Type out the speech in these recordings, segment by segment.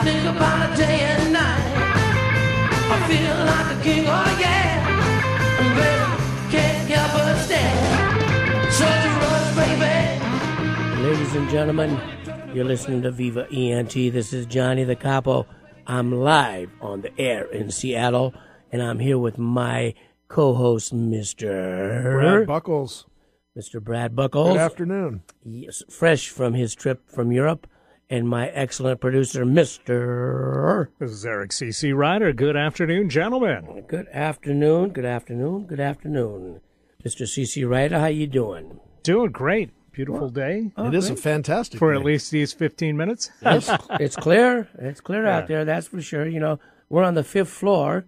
think about it day and night. I feel like a king, oh yeah. And baby, can't help but stare. Such a rush, baby. Ladies and gentlemen, you're listening to Viva ENT. This is Johnny the Capo. I'm live on the air in Seattle, and I'm here with my co-host, Mr. Brad Buckles. Mr. Brad Buckles. Good afternoon. Yes, fresh from his trip from Europe. And my excellent producer, Mr. This is Eric C.C. Ryder. Good afternoon, gentlemen. Good afternoon, good afternoon, good afternoon. Mr. C.C. Ryder, how you doing? Doing great. Beautiful day. It is a fantastic For day. at least these 15 minutes. It's clear. It's clear out there, that's for sure. You know, we're on the 5th floor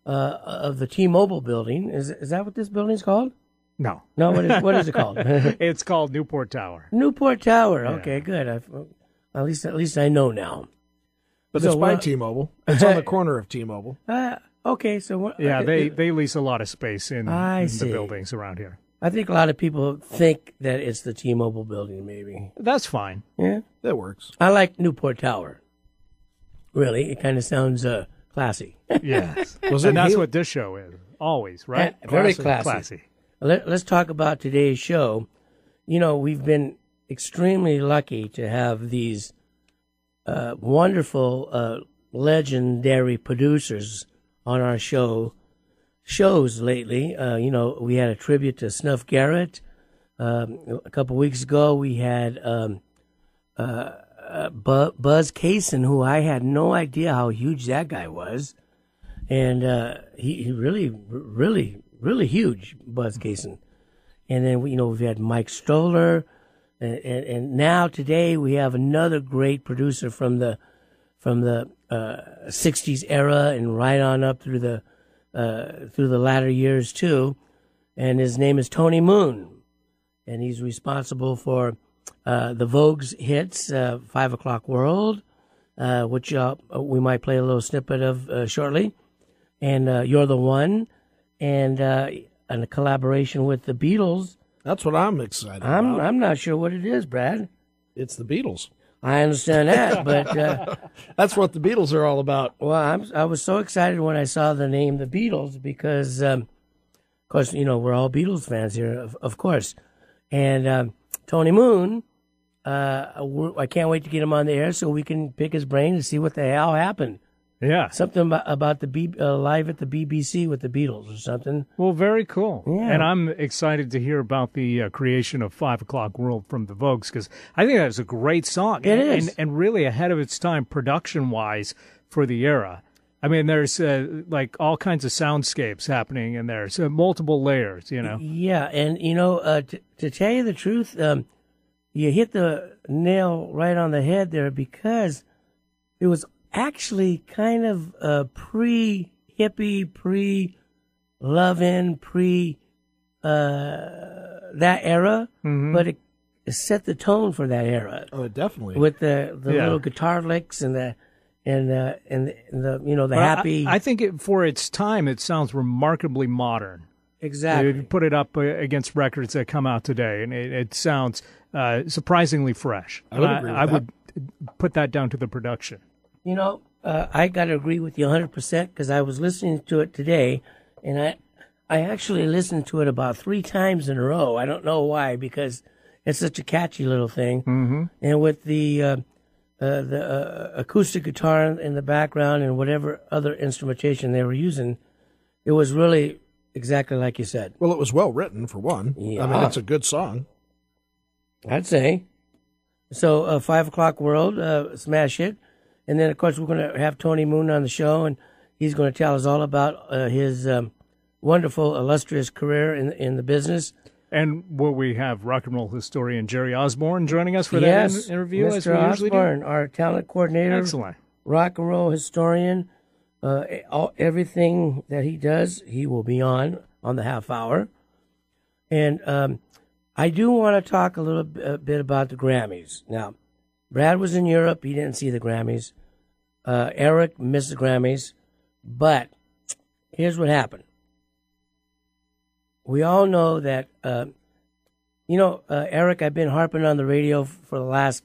of the T-Mobile building. Is that what this building's called? No. No, what is it called? It's called Newport Tower. Newport Tower. Yeah. Okay, good. At least I know now. But So, it's by T-Mobile. It's on the corner of T-Mobile. Okay, so Yeah, they lease a lot of space in the see. buildings around here. I think a lot of people think that it's the T-Mobile building, maybe. That's fine. Yeah, That works. I like Newport Tower. Really, it kind of sounds classy. Yes. Was And it that's Hel- what this show is. Always, right? Very classy. Let's talk about today's show. You know, we've been extremely lucky to have these wonderful, legendary producers on our shows lately. You know, we had a tribute to Snuff Garrett. A couple weeks ago, we had Buzz Cason, who I had no idea how huge that guy was. And he really huge, Buzz Cason. And then, we've had Mike Stoller. And now today we have another great producer from the 60s era and right on up through the latter years too. And his name is Tony Moon, and he's responsible for the Vogues hits, 5 O'Clock World, which we might play a little snippet of shortly, and You're the One, and a collaboration with the Beatles. That's what I'm excited about. I'm not sure what it is, Brad. It's the Beatles. I understand that, but That's what the Beatles are all about. well, I was so excited when I saw the name the Beatles because, of course, we're all Beatles fans here, of course. And Tony Moon, I can't wait to get him on the air so we can pick his brain and see what the hell happened. Yeah. Something about the live at the BBC with the Beatles or something. Well, very cool. Yeah. And I'm excited to hear about the creation of 5 O'Clock World from the Vogues, because I think that was a great song. It is. And really ahead of its time production-wise for the era. I mean, there's like all kinds of soundscapes happening in there, so multiple layers, Yeah, and, to tell you the truth, you hit the nail right on the head there because it was actually kind of pre-hippie, pre-love-in, that era, but it set the tone for that era Oh, definitely. with the little guitar licks and the happy. I think for its time, it sounds remarkably modern. Exactly. You put it up against records that come out today, and it sounds surprisingly fresh. I would agree with I that. would put that down to the production. I got to agree with you 100% because I was listening to it today, and I actually listened to it about 3 times in a row. I don't know why, because it's such a catchy little thing. Mm-hmm. And with the acoustic guitar in the background and whatever other instrumentation they were using, it was really exactly like you said. Well, it was well written, for one. Yeah. I mean, it's a good song. I'd say. So, 5 O'Clock World, smash hit. And then, of course, we're going to have Tony Moon on the show, and he's going to tell us all about his wonderful, illustrious career in the business. And will we have rock and roll historian Jerry Osborne joining us for that interview? Mr. As we usually Osborne, do? our talent coordinator, Excellent. rock and roll historian. Everything that he does, he will be on the half hour. And I do want to talk a little bit about the Grammys. Now, Brad was in Europe. He didn't see the Grammys. Eric missed the Grammys. But here's what happened. We all know that, Eric, I've been harping on the radio for the last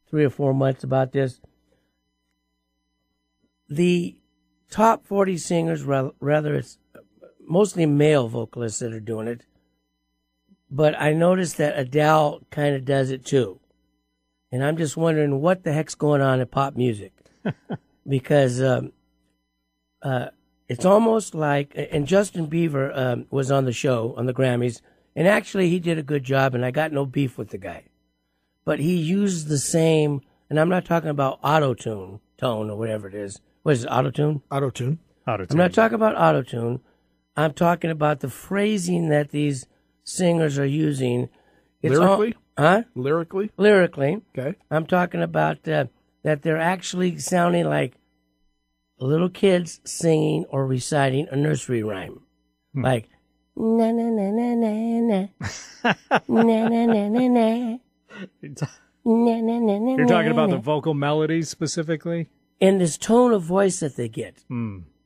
3 or 4 months about this. the top 40 singers, rather it's mostly male vocalists that are doing it. But I noticed that Adele kind of does it too. And I'm just wondering what the heck's going on in pop music. Because it's almost like, and Justin Bieber was on the show, on the Grammys, and actually he did a good job, and I got no beef with the guy. But he used the same, and I'm not talking about auto-tune, tone, or whatever it is. What is it, auto-tune? Auto-tune. Auto-tune. I'm not talking about auto-tune. I'm talking about the phrasing that these singers are using. It's Lyrically? Huh? Lyrically? Lyrically. Okay. I'm talking about that they're actually sounding like little kids singing or reciting a nursery rhyme. Like, na na na na na na, na na na na na. You're talking about the vocal melodies specifically? And this tone of voice that they get.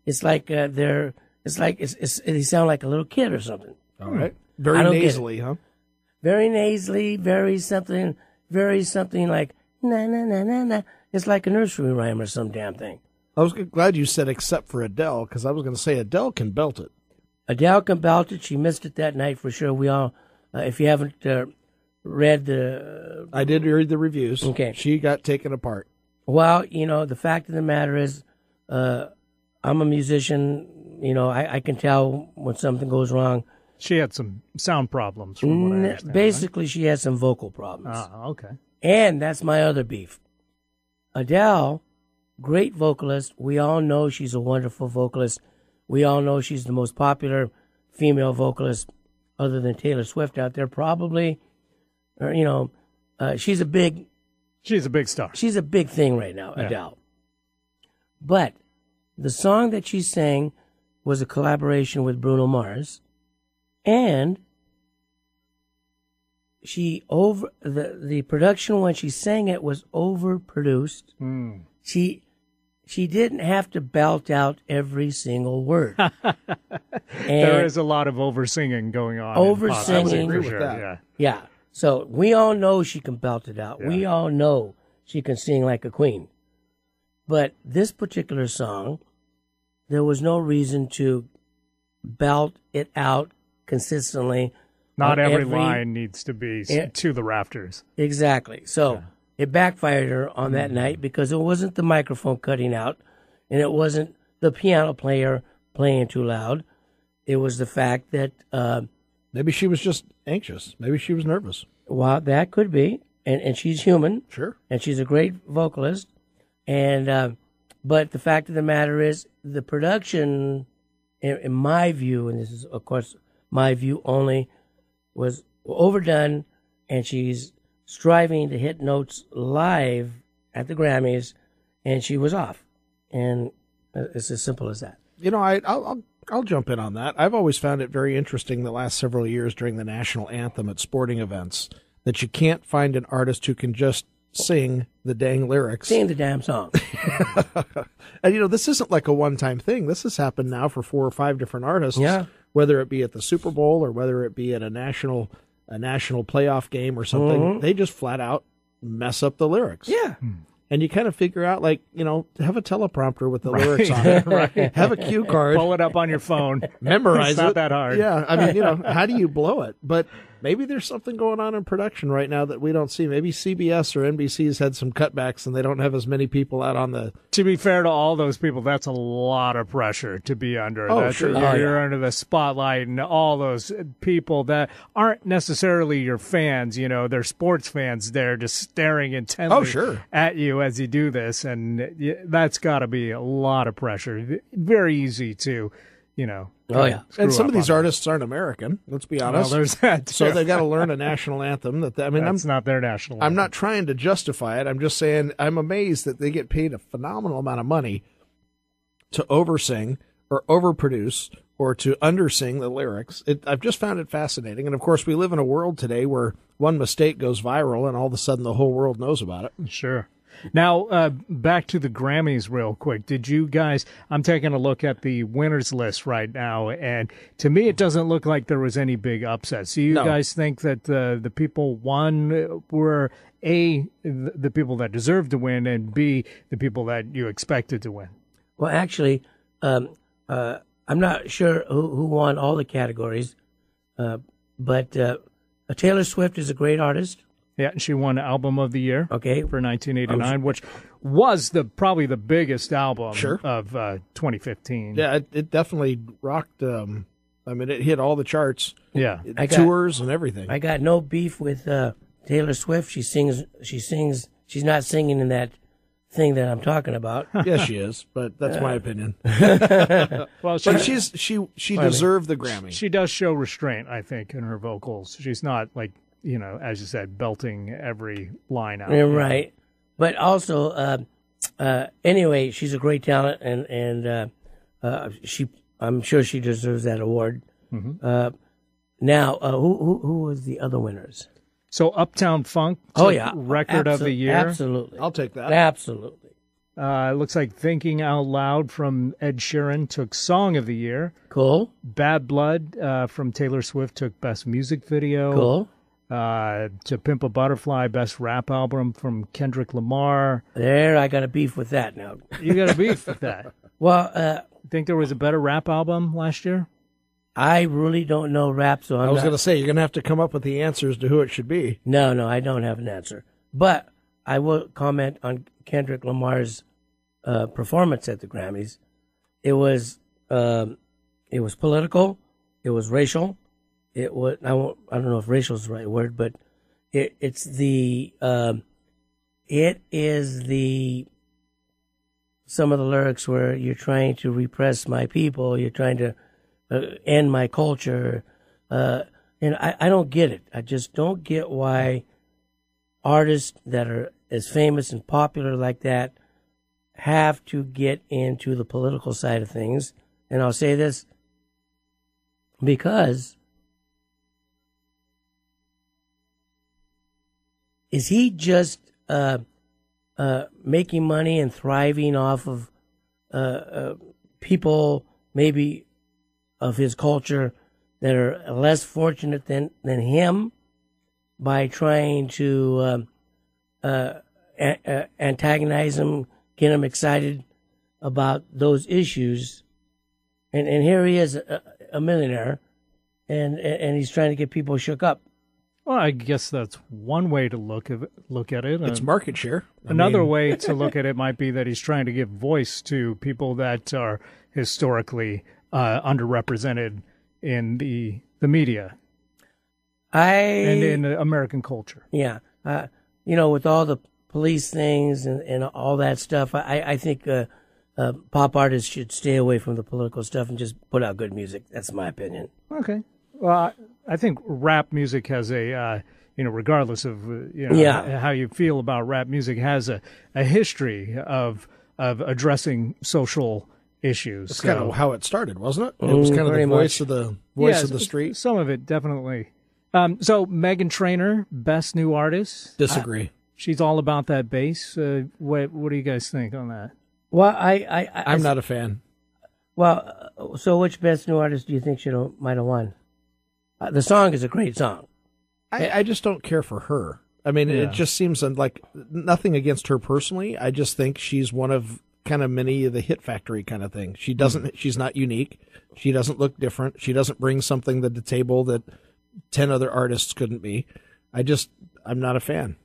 It's like they sound like a little kid or something. All right. I Very don't get nasally, huh? Very nasally, very something like na na na na na. It's like a nursery rhyme or some damn thing. I was glad you said except for Adele, because I was going to say Adele can belt it. Adele can belt it. She missed it that night for sure. We all, if you haven't read the... I did read the reviews. Okay. She got taken apart. Well, the fact of the matter is, I'm a musician. I can tell when something goes wrong. She had some sound problems, from what I understand. Basically, she has some vocal problems. Okay. And that's my other beef. Adele, great vocalist. We all know she's a wonderful vocalist. We all know she's the most popular female vocalist other than Taylor Swift out there, probably. Or, she's a big star. She's a big thing right now, Adele. But the song that she sang was a collaboration with Bruno Mars. And the production when she sang it was overproduced. She didn't have to belt out every single word. There is a lot of over-singing going on. Over-singing. I agree with that. Yeah. So we all know she can belt it out. Yeah. We all know she can sing like a queen. But this particular song, there was no reason to belt it out consistently. Not every line needs to be to the rafters. Exactly. So it backfired her on that night because it wasn't the microphone cutting out and it wasn't the piano player playing too loud. It was the fact that... maybe she was just anxious. Maybe she was nervous. Well, that could be. And she's human. Sure. And she's a great vocalist. And but the fact of the matter is the production, in my view, and this is, of course, my view only, was overdone, and she's striving to hit notes live at the Grammys, and she was off. And it's as simple as that. I'll jump in on that. I've always found it very interesting the last several years during the national anthem at sporting events that you can't find an artist who can just sing the dang lyrics. Sing the damn song. And, this isn't like a one-time thing. This has happened now for 4 or 5 different artists. Yeah. Whether it be at the Super Bowl or whether it be at a national playoff game or something. Mm-hmm. They just flat out mess up the lyrics. Yeah. And you kind of figure out, have a teleprompter with the lyrics on it. Right. Have a cue card. Pull it up on your phone. Memorize It's not it. that hard. Yeah. I mean, how do you blow it? But maybe there's something going on in production right now that we don't see. Maybe CBS or NBC's had some cutbacks and they don't have as many people out on the... To be fair to all those people, that's a lot of pressure to be under. Oh, sure. You're under the spotlight, and all those people that aren't necessarily your fans, they're sports fans. They're just staring intently at you as you do this, and that's got to be a lot of pressure. Very easy to, And some of these artists aren't American, let's be honest. Well, there's that too. So they've got to learn a national anthem. That's not their national anthem. I'm not trying to justify it. I'm just saying I'm amazed that they get paid a phenomenal amount of money to oversing or overproduce or to undersing the lyrics. I've just found it fascinating. And, of course, we live in a world today where one mistake goes viral and all of a sudden the whole world knows about it. Sure. Now, back to the Grammys real quick. Did you guys, I'm taking a look at the winners list right now, and to me it doesn't look like there was any big upsets. Do you guys think that the people won were A, the people that deserved to win, and B, the people that you expected to win? Well, actually, I'm not sure who won all the categories, but Taylor Swift is a great artist. Yeah, and she won Album of the Year. Okay. For 1989, which was probably the biggest album of 2015. Yeah, it definitely rocked. I mean, it hit all the charts. Yeah, tours and everything. I got no beef with Taylor Swift. She sings. She's not singing in that thing that I'm talking about. Yes, she is, but that's my opinion. Well, but she deserved the Grammy. She does show restraint, I think, in her vocals. She's not like, as you said, belting every line out. Right. But also, anyway, she's a great talent, and I'm sure she deserves that award. Mm-hmm. Now, who was the other winners? So Uptown Funk Record of the Year. Absolutely. I'll take that. Absolutely. It looks like Thinking Out Loud from Ed Sheeran took Song of the Year. Cool. Bad Blood from Taylor Swift took Best Music Video. Cool. To Pimp a Butterfly, Best Rap Album from Kendrick Lamar. There, I got a beef with that now. You got a beef with that? Well, think there was a better rap album last year? I really don't know rap, so I was going to say, you're going to have to come up with the answers to who it should be. No, I don't have an answer. But I will comment on Kendrick Lamar's performance at the Grammys. It was political. It was racial. It was I don't know if racial is the right word, but it is the some of the lyrics where you're trying to repress my people, you're trying to end my culture, and I don't get it. I just don't get why artists that are as famous and popular like that have to get into the political side of things. And I'll say this because is he just making money and thriving off of people maybe of his culture that are less fortunate than him by trying to antagonize him, get him excited about those issues? And here he is, a millionaire, and he's trying to get people shook up. Well, I guess that's one way to look at it. It's market share. Another way to look at it might be that he's trying to give voice to people that are historically underrepresented in the media and in American culture. Yeah. With all the police things and all that stuff, I think pop artists should stay away from the political stuff and just put out good music. That's my opinion. Okay. Well, I think rap music has a, regardless of how you feel about rap music, has a history of addressing social issues. That's kind of how it started, wasn't it? It was kind of the voice of the street. Some of it, definitely. So Meghan Trainor, Best New Artist. Disagree. She's all about that bass. What do you guys think on that? Well, I'm not a fan. Well, so which Best New Artist do you think might have won? The song is a great song. I just don't care for her. I mean, It just seems like nothing against her personally. I just think she's one of kind of many of the Hit Factory kind of thing. She doesn't. She's not unique. She doesn't look different. She doesn't bring something to the table that 10 other artists couldn't be. I'm not a fan.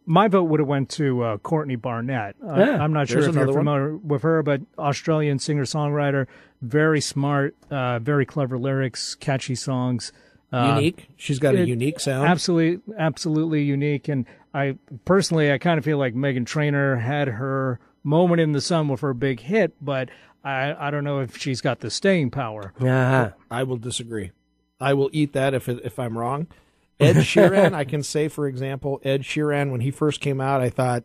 My vote would have went to Courtney Barnett. I'm not sure if you're familiar with her, but Australian singer-songwriter, very smart, very clever lyrics, catchy songs. Unique. She's got a unique sound. Absolutely unique. And I kind of feel like Meghan Trainor had her moment in the sun with her big hit, but I don't know if she's got the staying power. I will disagree. I will eat that if I'm wrong. Ed Sheeran, I can say, for example, Ed Sheeran, when he first came out, I thought,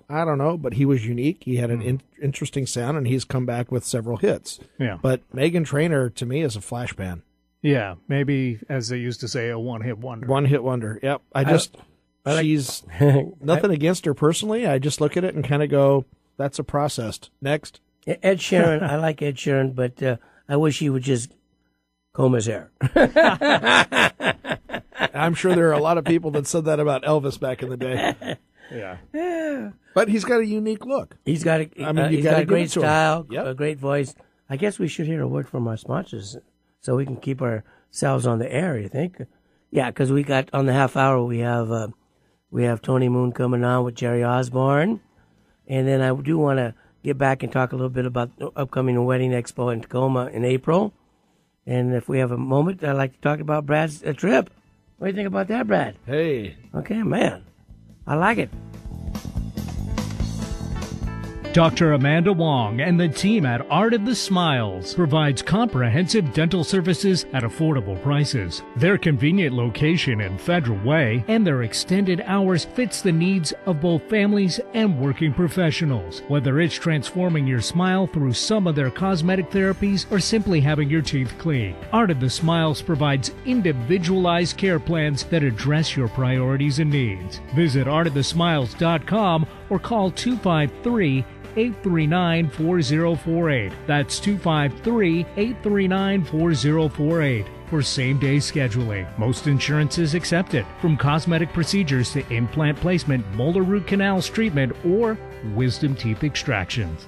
I don't know, but he was unique. He had an interesting sound, and he's come back with several hits. Yeah. But Meghan Trainor, to me, is a flash band. Yeah, maybe, as they used to say, a one-hit wonder. One-hit wonder, yep. She's nothing against her personally. I just look at it and kind of go, that's a processed. Next. Ed Sheeran, I like Ed Sheeran, but I wish he would just comb his hair. I'm sure there are a lot of people that said that about Elvis back in the day. Yeah. But he's got a unique look. He's got he's got a great style, yep. a great voice. I guess we should hear a word from our sponsors so we can keep ourselves on the air, you think? Yeah, because we got on the half hour, we have Tony Moon coming on with Jerry Osborne. And then I do want to get back and talk a little bit about the upcoming Wedding Expo in Tacoma in April. And if we have a moment, I'd like to talk about Brad's trip. What do you think about that, Brad? Hey. Okay, man. I like it. Dr. Amanda Wong and the team at Art of the Smiles provides comprehensive dental services at affordable prices. Their convenient location in Federal Way and their extended hours fits the needs of both families and working professionals. Whether it's transforming your smile through some of their cosmetic therapies or simply having your teeth cleaned, Art of the Smiles provides individualized care plans that address your priorities and needs. Visit artofthesmiles.com or call 253-839-4048. That's 253-839-4048 for same-day scheduling. Most insurance is accepted, from cosmetic procedures to implant placement, molar root canals treatment, or wisdom teeth extractions.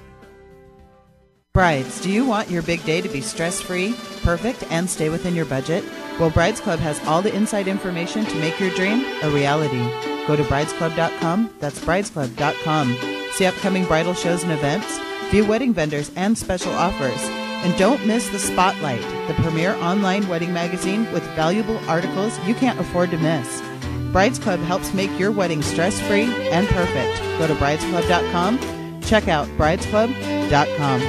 Brides, do you want your big day to be stress-free, perfect, and stay within your budget? Well, Brides Club has all the inside information to make your dream a reality. Go to bridesclub.com. That's bridesclub.com. See upcoming bridal shows and events, view wedding vendors and special offers. And don't miss The Spotlight, the premier online wedding magazine with valuable articles you can't afford to miss. Brides Club helps make your wedding stress-free and perfect. Go to bridesclub.com. Check out bridesclub.com.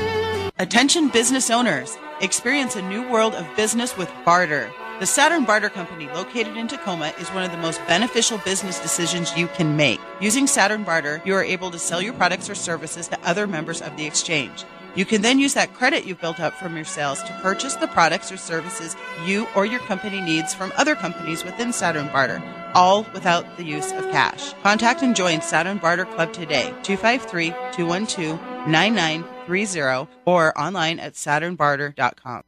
Attention business owners. Experience a new world of business with barter. The Saturn Barter Company, located in Tacoma, is one of the most beneficial business decisions you can make. Using Saturn Barter, you are able to sell your products or services to other members of the exchange. You can then use that credit you've built up from your sales to purchase the products or services you or your company needs from other companies within Saturn Barter, all without the use of cash. Contact and join Saturn Barter Club today, 253-212-9930, or online at saturnbarter.com.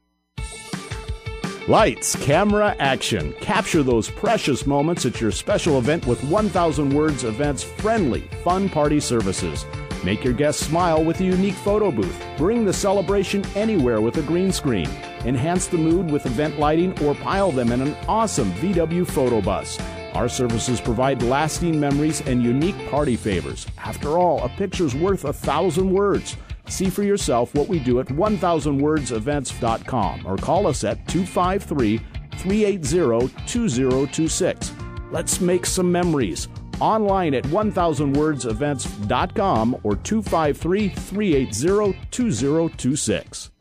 Lights, camera, action. Capture those precious moments at your special event with 1000 Words Events' friendly, fun party services. Make your guests smile with a unique photo booth. Bring the celebration anywhere with a green screen. Enhance the mood with event lighting or pile them in an awesome VW photo bus. Our services provide lasting memories and unique party favors. After all, a picture's worth 1,000 words. See for yourself what we do at 1000wordsevents.com or call us at 253-380-2026. Let's make some memories. Online at 1000wordsevents.com or 253-380-2026.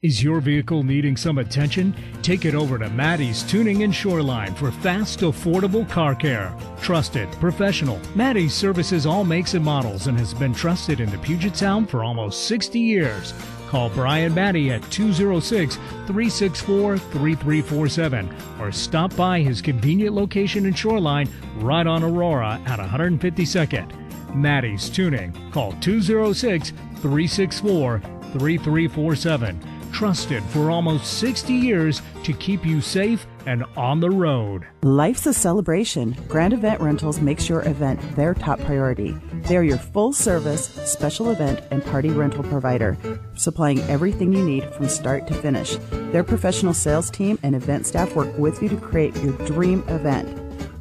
Is your vehicle needing some attention? Take it over to Maddie's Tuning and Shoreline for fast, affordable car care. Trusted, professional. Maddie's services all makes and models and has been trusted in the Puget Sound for almost 60 years. Call Brian Maddie at 206-364-3347 or stop by his convenient location in Shoreline right on Aurora at 152nd. Maddie's Tuning. Call 206-364-3347. Trusted for almost 60 years to keep you safe and on the road. Life's a celebration. Grand Event Rentals makes your event their top priority. They are your full-service, special event, and party rental provider, supplying everything you need from start to finish. Their professional sales team and event staff work with you to create your dream event.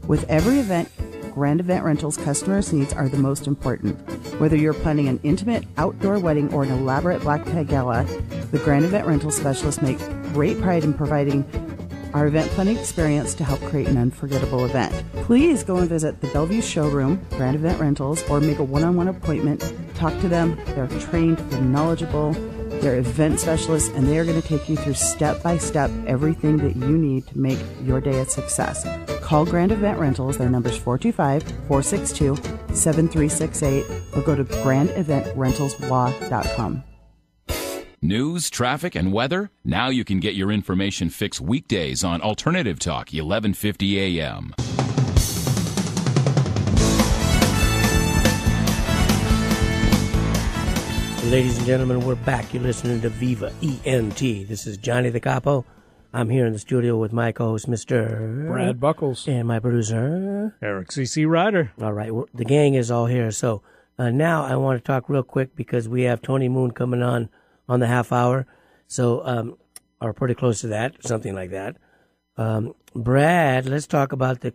With every event, Grand Event Rentals customers' needs are the most important. Whether you're planning an intimate outdoor wedding or an elaborate black tie gala, the Grand Event Rentals specialists make great pride in providing our event planning experience to help create an unforgettable event. Please go and visit the Bellevue showroom, Grand Event Rentals, or make a one-on-one appointment. Talk to them. They're trained, they're knowledgeable, they're event specialists, and they are going to take you through step-by-step everything that you need to make your day a success. Call Grand Event Rentals. Their number is 425-462-7368, or go to grandeventrentalslaw.com. News, traffic, and weather? Now you can get your information fix weekdays on Alternative Talk, 1150 a.m. Ladies and gentlemen, we're back. You're listening to Viva ENT. This is Johnny the Capo I'm here in the studio with my co-host, Mr. Brad Buckles. And my producer, Eric C.C. Ryder. All right, the gang is all here. So now I want to talk real quick because we have Tony Moon coming on the half hour. So, or pretty close to that, something like that. Brad, let's talk about the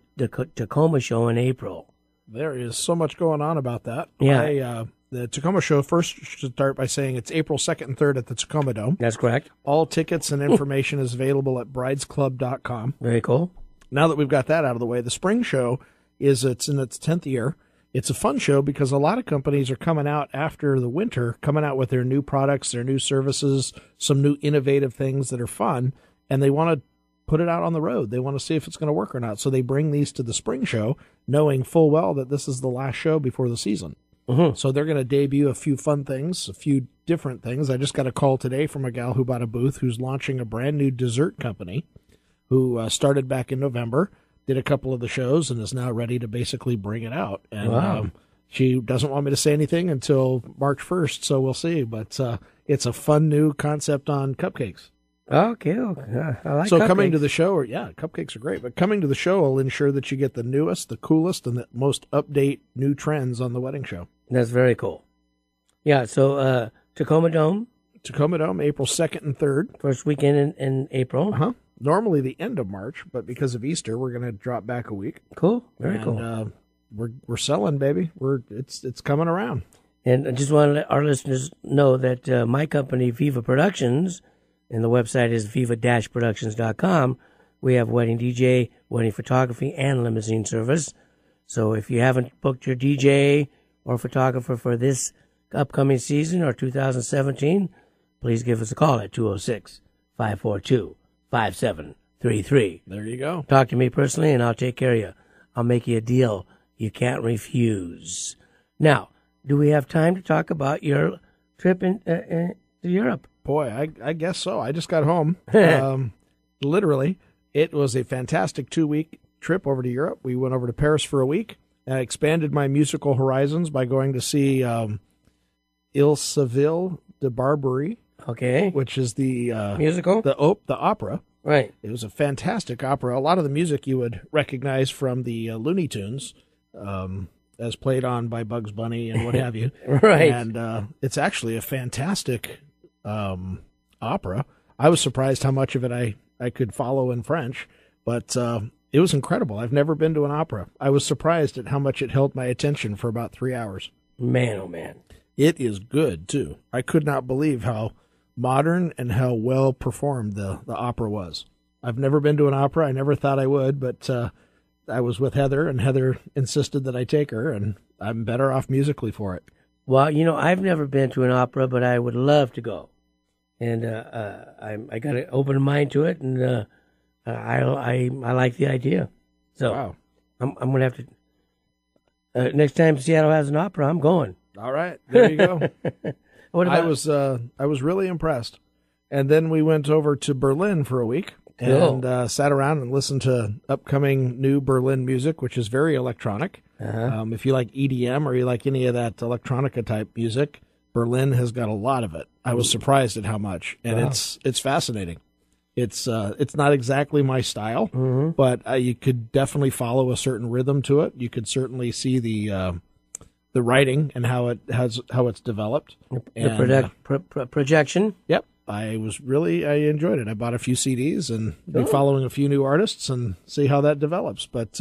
Tacoma show in April. There is so much going on about that. Yeah. The Tacoma show, first should start by saying it's April 2nd and 3rd at the Tacoma Dome. That's correct. All tickets and information is available at bridesclub.com. Very cool. Now that we've got that out of the way, the spring show it's in its 10th year. It's a fun show because a lot of companies are coming out after the winter, coming out with their new products, their new services, some new innovative things that are fun, and they want to put it out on the road. They want to see if it's going to work or not. So they bring these to the spring show, knowing full well that this is the last show before the season. Mm-hmm. So they're going to debut a few fun things, a few different things. I just got a call today from a gal who bought a booth who's launching a brand new dessert company who started back in November, did a couple of the shows, and is now ready to basically bring it out. And wow. She doesn't want me to say anything until March 1st, so we'll see. But it's a fun new concept on cupcakes. Okay. I like so cupcakes. Coming to the show, cupcakes are great, but coming to the show will ensure that you get the newest, the coolest, and the most update new trends on the wedding show. That's very cool. Yeah, so Tacoma Dome, April 2nd and 3rd. First weekend in April. Uh-huh. Normally the end of March, but because of Easter, we're going to drop back a week. Cool. Very cool. We're selling, baby. It's coming around. And I just want to let our listeners know that my company, Viva Productions, and the website is viva-productions.com. We have wedding DJ, wedding photography, and limousine service. So if you haven't booked your DJ or photographer for this upcoming season or 2017, please give us a call at 206-542-5733. There you go. Talk to me personally, and I'll take care of you. I'll make you a deal you can't refuse. Now, do we have time to talk about your trip to Europe? Boy, I guess so. I just got home. Literally, it was a fantastic 2-week trip over to Europe. We went over to Paris for a week. I expanded my musical horizons by going to see Il Seville de Barbarie. Okay. Which is the musical? The opera. Right. It was a fantastic opera. A lot of the music you would recognize from the Looney Tunes, as played on by Bugs Bunny and what have you. Right. And it's actually a fantastic opera. I was surprised how much of it I could follow in French, but it was incredible. I've never been to an opera. I was surprised at how much it held my attention for about 3 hours. Man, oh man. It is good, too. I could not believe how modern and how well performed the opera was. I've never been to an opera. I never thought I would, but I was with Heather, and Heather insisted that I take her, and I'm better off musically for it. Well, I've never been to an opera, but I would love to go. And I got an open mind to it, and I like the idea. So wow. I'm going to have to... next time Seattle has an opera, I'm going. All right, there you go. What about... I was really impressed. And then we went over to Berlin for a week and sat around and listened to upcoming new Berlin music, which is very electronic. Uh-huh. If you like EDM or you like any of that electronica type music, Berlin has got a lot of it. I was surprised at how much, and wow. it's fascinating. It's not exactly my style, mm-hmm. but you could definitely follow a certain rhythm to it. You could certainly see the writing and how it's developed. The projection. Yep. I enjoyed it. I bought a few CDs and been following a few new artists and see how that develops. But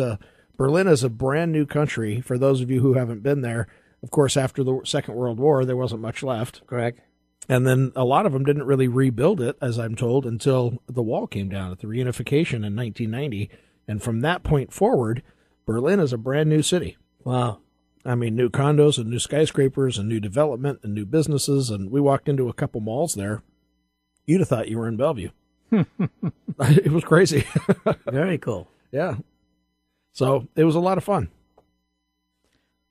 Berlin is a brand new country for those of you who haven't been there. Of course, after the Second World War, there wasn't much left. Correct. And then a lot of them didn't really rebuild it, as I'm told, until the wall came down at the reunification in 1990. And from that point forward, Berlin is a brand new city. Wow. I mean, new condos and new skyscrapers and new development and new businesses. And we walked into a couple malls there. You'd have thought you were in Bellevue. It was crazy. Very cool. Yeah. So it was a lot of fun.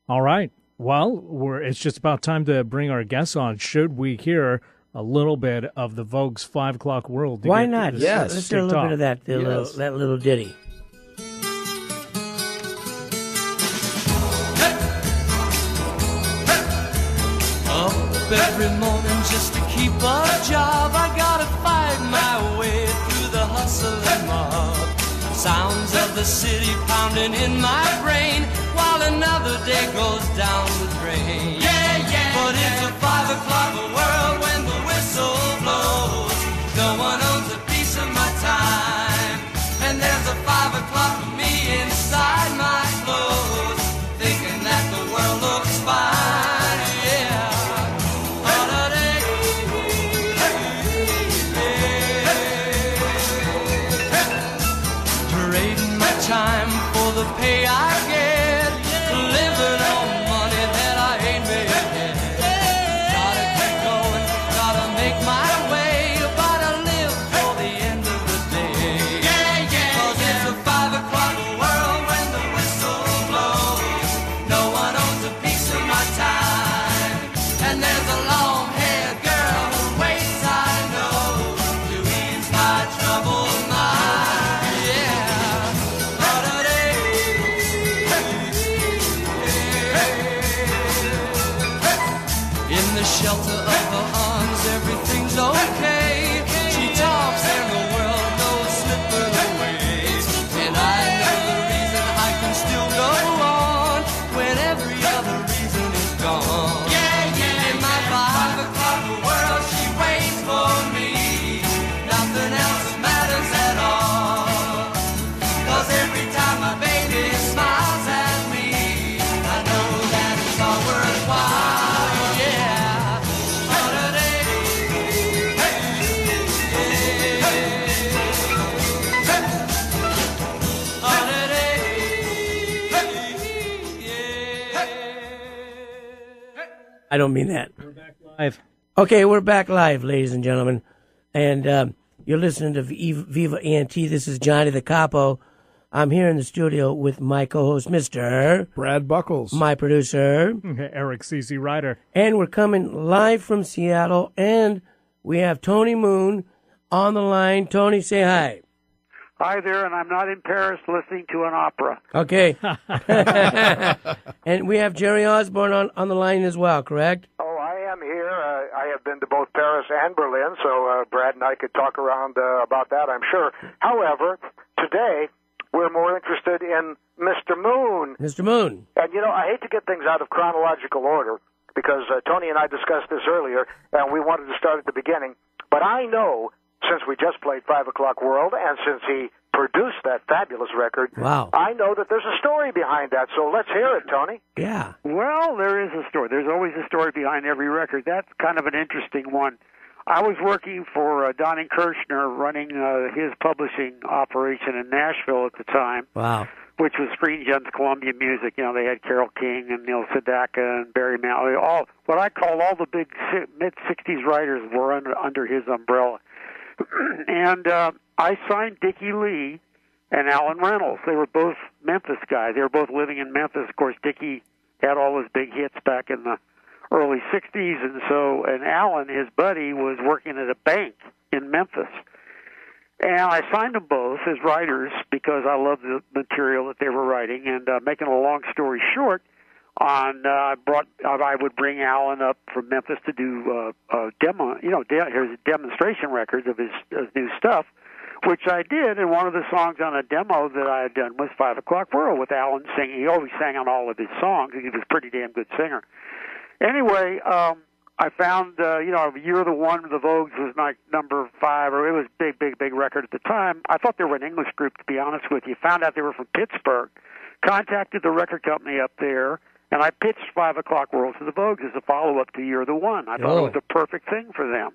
All right. Well, it's just about time to bring our guests on. Should we hear a little bit of the Vogues 5 o'clock world? Why not? Yes. Let's do a little bit of that, that little ditty. Every morning just to keep a job, I gotta fight my way through the hustle hustle and mob. Sounds of the city pounding in my brain, while another day goes down the drain. Yeah, yeah. But it's a 5 o'clock world when the whistle blows. No one owns a piece of my time, and there's a 5 o'clock for me inside my clothes, thinking that the world looks fine. Yeah. Trading my time for the pay I get, living on money that I ain't made yet. Gotta keep going, gotta make my way, gotta live till the end of the day. Cause it's a 5 o'clock world when the whistle blows. No one owns a piece of my time, and there's a long-haired girl who waits, I know, to ease my troubled mind. In the shelter of her arms, everything's okay. She talks and the world knows slip her away. And I know the reason I can still go on when every other reason is gone. In my 5 o'clock world, she waits for me. Nothing else matters at all. Cause every time my baby smiles at me, I know that it's all worthwhile. I don't mean that. We're back live. Okay, we're back live, ladies and gentlemen. And you're listening to Viva ENT. This is Johnny the Capo. I'm here in the studio with my co-host, Mr. Brad Buckles. My producer. Eric C.C. Ryder. And we're coming live from Seattle. And we have Tony Moon on the line. Tony, say hi. Hi there, and I'm not in Paris listening to an opera. Okay. And we have Jerry Osborne on the line as well, correct? Oh, I am here. I have been to both Paris and Berlin, so Brad and I could talk around about that, I'm sure. However, today we're more interested in Mr. Moon. Mr. Moon. And, you know, I hate to get things out of chronological order because Tony and I discussed this earlier, and we wanted to start at the beginning. But I know, since we just played 5 O'Clock World, and since he produced that fabulous record, wow, I know that there's a story behind that, so let's hear it, Tony. Yeah. Well, there is a story. There's always a story behind every record. That's kind of an interesting one. I was working for Donnie Kirshner, running his publishing operation in Nashville at the time. Wow. Which was Screen Gems Columbia Music. You know, they had Carole King and Neil Sedaka and Barry Mann. All what I call all the big mid-'60s writers were under his umbrella. And I signed Dickie Lee and Alan Reynolds. They were both Memphis guys. They were both living in Memphis. Of course, Dickie had all his big hits back in the early 60s, and Alan, his buddy, was working at a bank in Memphis. And I signed them both as writers because I loved the material that they were writing. And making a long story short, I would bring Alan up from Memphis to do demonstration records of his new stuff, which I did. And one of the songs on a demo that I had done was 5 O'Clock World with Alan singing. He always sang on all of his songs. He was a pretty damn good singer. Anyway, I found, Year of the One, the Vogues was like number 5, or it was big record at the time. I thought they were an English group, to be honest with you. Found out they were from Pittsburgh. Contacted the record company up there, and I pitched 5 O'Clock World to the Vogues as a follow-up to Year of the One. I thought it was the perfect thing for them.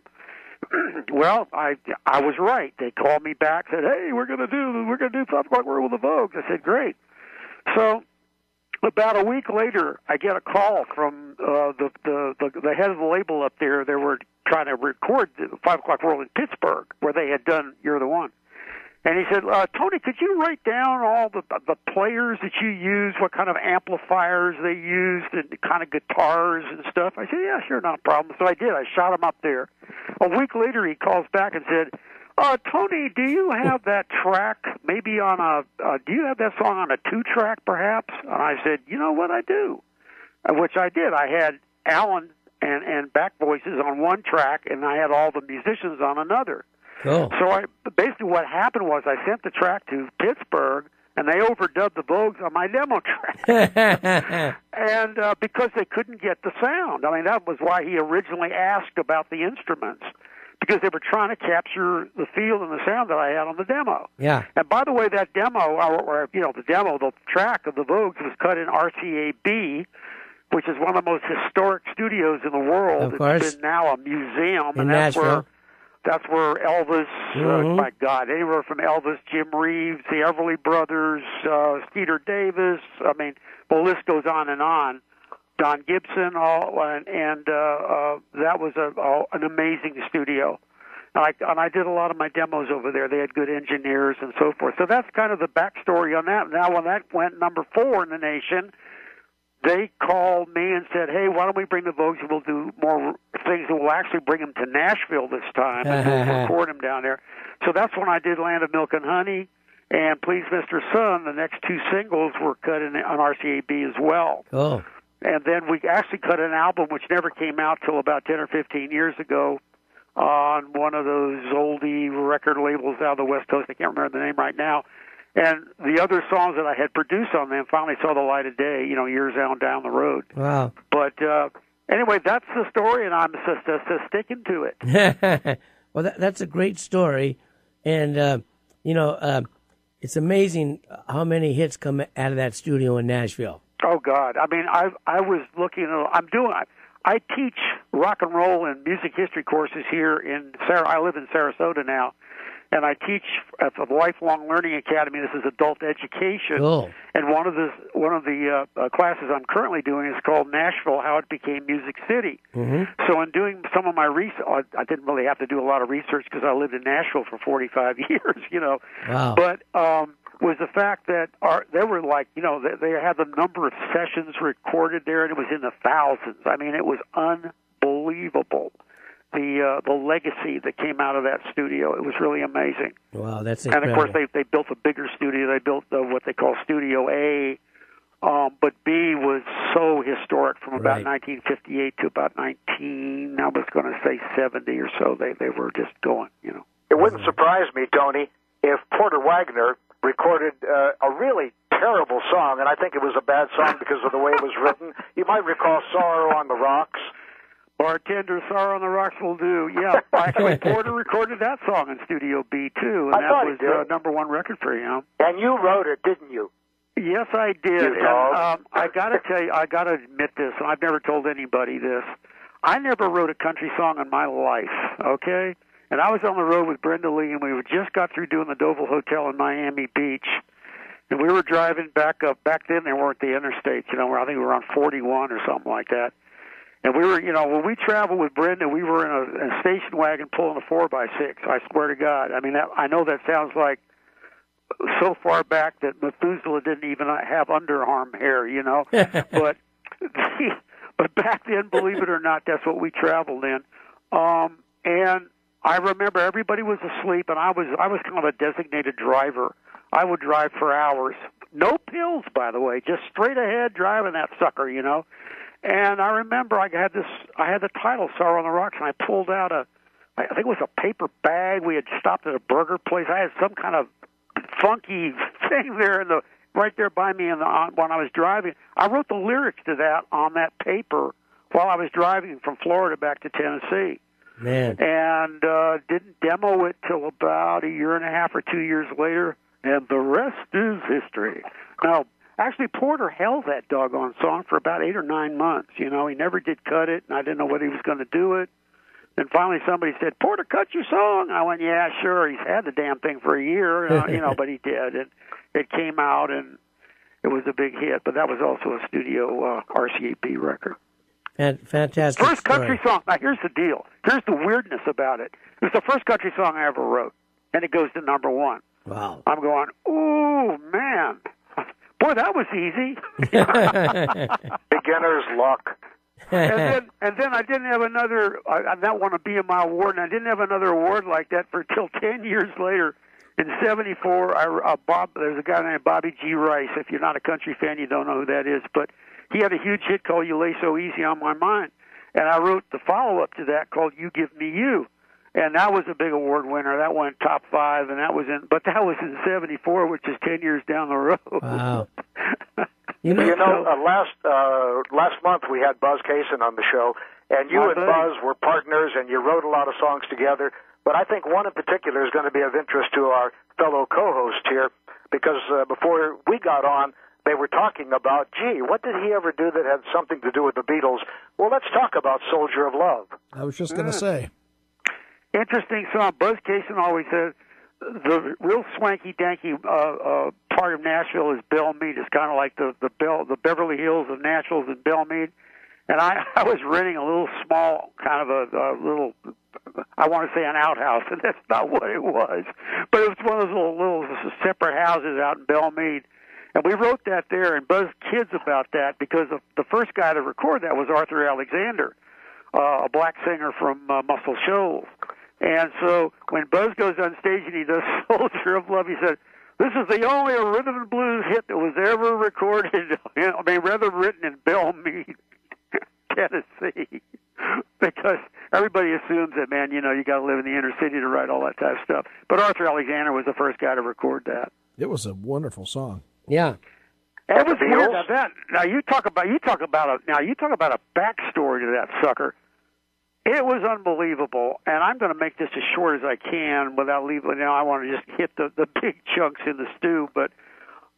Well, I was right. They called me back, said, "Hey, we're gonna do 5 O'Clock World with the Vogues." I said, "Great." So about a week later, I get a call from the head of the label up there. They were trying to record 5 O'Clock World in Pittsburgh, where they had done You're the One. And he said, "Tony, could you write down all the players that you used, what kind of amplifiers they used, and kind of guitars and stuff?" I said, "Yeah, sure, not a problem." So I did. I shot him up there. A week later, he calls back and said, "Tony, do you have that track maybe on do you have that song on a 2-track perhaps?" And I said, "You know what, I do," which I did. I had Alan and back voices on one track, and I had all the musicians on another. Cool. So basically what happened was I sent the track to Pittsburgh, and they overdubbed the Vogues on my demo track. And because they couldn't get the sound. I mean, that was why he originally asked about the instruments, because they were trying to capture the feel and the sound that I had on the demo. Yeah. And by the way, that demo, or the track of the Vogues was cut in RCA-B, which is one of the most historic studios in the world. Of course. It's been now a museum. In and that's Nashville. That's where Elvis, my God, anywhere from Elvis, Jim Reeves, the Everly Brothers, Skeeter Davis, I mean, the list goes on and on. Don Gibson, and that was an amazing studio. And I did a lot of my demos over there. They had good engineers and so forth. So that's kind of the backstory on that. Now, when that went number 4 in the nation, they called me and said, hey, why don't we bring the Vogues and we'll do more things, and we'll actually bring them to Nashville this time and we'll record them down there. So that's when I did Land of Milk and Honey and Please Mr. Sun. The next 2 singles were cut on RCA-B as well. Cool. And then we actually cut an album which never came out till about 10 or 15 years ago on one of those oldie record labels out of the West Coast. I can't remember the name right now. And the other songs that I had produced on them finally saw the light of day, years down the road. Wow. But anyway, that's the story, and I'm just sticking to it. Well, that's a great story. And, it's amazing how many hits come out of that studio in Nashville. Oh, God. I mean, I was looking, I teach rock and roll and music history courses here I live in Sarasota now. And I teach at the Lifelong Learning Academy. This is adult education. Cool. And one of the classes I'm currently doing is called Nashville: How It Became Music City. Mm-hmm. So in doing some of my research, I didn't really have to do a lot of research because I lived in Nashville for 45 years. Wow. But was the fact that they were like, they had the number of sessions recorded there, and it was in the thousands. I mean, it was unbelievable. The legacy that came out of that studio. It was really amazing. Wow, that's incredible. And of course, they built a bigger studio. They built what they call Studio A, but B was so historic from about 1958 to about I was going to say 70 or so. They were just going, It wouldn't surprise me, Tony, if Porter Wagner recorded a really terrible song, and I think it was a bad song because of the way it was written. You might recall Sorrow on the Rocks. Bartender, Sorrow on the Rocks will do. Yeah, actually, Porter recorded that song in Studio B, too, and that was number 1 record for him. And you wrote it, didn't you? Yes, I did. And I got to tell you, I got to admit this, and I've never told anybody this. I never wrote a country song in my life, okay? And I was on the road with Brenda Lee, and we just got through doing the Deauville Hotel in Miami Beach. And we were driving back up. Back then, they weren't the interstates, I think we were on 41 or something like that. And we were, when we traveled with Brenda, we were in a station wagon pulling a 4x6. I swear to God. I mean, I know that sounds like so far back that Methuselah didn't even have underarm hair, but back then, believe it or not, that's what we traveled in. And I remember everybody was asleep, and I was kind of a designated driver. I would drive for hours. No pills, by the way, just straight ahead driving that sucker, And I remember I had the title Sorrow on the Rocks, and I pulled out I think it was a paper bag. We had stopped at a burger place. I had some kind of funky thing there right there by me when I was driving. I wrote the lyrics to that on that paper while I was driving from Florida back to Tennessee. Man. And didn't demo it till about 1.5 years or 2 years later, and the rest is history. Now, actually, Porter held that doggone song for about 8 or 9 months. He never did cut it, and I didn't know whether he was going to do it. And finally, somebody said, "Porter, cut your song." I went, "Yeah, sure." He's had the damn thing for a year, but he did. And it came out, and it was a big hit. But that was also a studio RCA-B record. And fantastic. First country song. Now, here's the deal. Here's the weirdness about it. It was the first country song I ever wrote, and it goes to number 1. Wow. I'm going, ooh, man. Boy, that was easy. Beginner's luck. And then I didn't have another. That won a BMI award, and I didn't have another award like that for till 10 years later. In '74, there's a guy named Bobby G. Rice. If you're not a country fan, you don't know who that is. But he had a huge hit called "You Lay So Easy on My Mind," and I wrote the follow-up to that called "You Give Me You." And that was a big award winner. That went top 5, and that was in 74, which is 10 years down the road. Wow. Last month we had Buzz Cason on the show, and you and Buzz were partners, and you wrote a lot of songs together. But I think one in particular is going to be of interest to our fellow co-host here, because before we got on, they were talking about, gee, what did he ever do that had something to do with the Beatles? Well, let's talk about Soldier of Love. I was just going to say. Interesting song. Buzz Cason always said the real swanky-danky part of Nashville is Belmead. It's kind of like the Beverly Hills of Nashville is Belmead. And I was renting a little small, kind of a little, I want to say an outhouse, and that's not what it was. But it was one of those little separate houses out in Belmead. And we wrote that there and buzzed kids about that because the first guy to record that was Arthur Alexander, a black singer from Muscle Shoals. And so when Buzz goes on stage and he does Soldier of Love, he said, this is the only rhythm and blues hit that was ever recorded, rather written in Belmead, Tennessee. Because everybody assumes that, man, you got to live in the inner city to write all that type of stuff. But Arthur Alexander was the first guy to record that. It was a wonderful song. Yeah. It was weird. Now you talk about a backstory to that sucker. It was unbelievable, and I'm going to make this as short as I can without leaving. I want to just hit the big chunks in the stew. But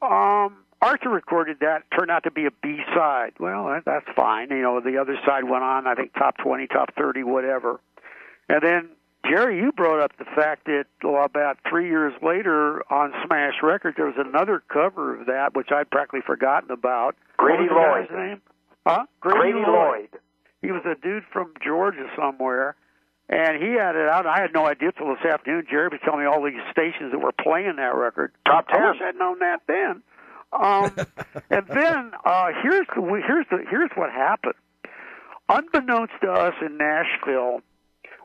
Arthur recorded that. Turned out to be a B-side. Well, that's fine. The other side went on, I think, top 20, top 30, whatever. And then, Jerry, you brought up the fact that about 3 years later on Smash Records, there was another cover of that, which I'd practically forgotten about. Grady Lloyd. What was the guy's name? Huh? Grady Lloyd. He was a dude from Georgia somewhere, and he had it out. I had no idea till this afternoon. Jerry was telling me all these stations that were playing that record. Top 10. I wish I'd known that then. And then here's what happened. Unbeknownst to us in Nashville,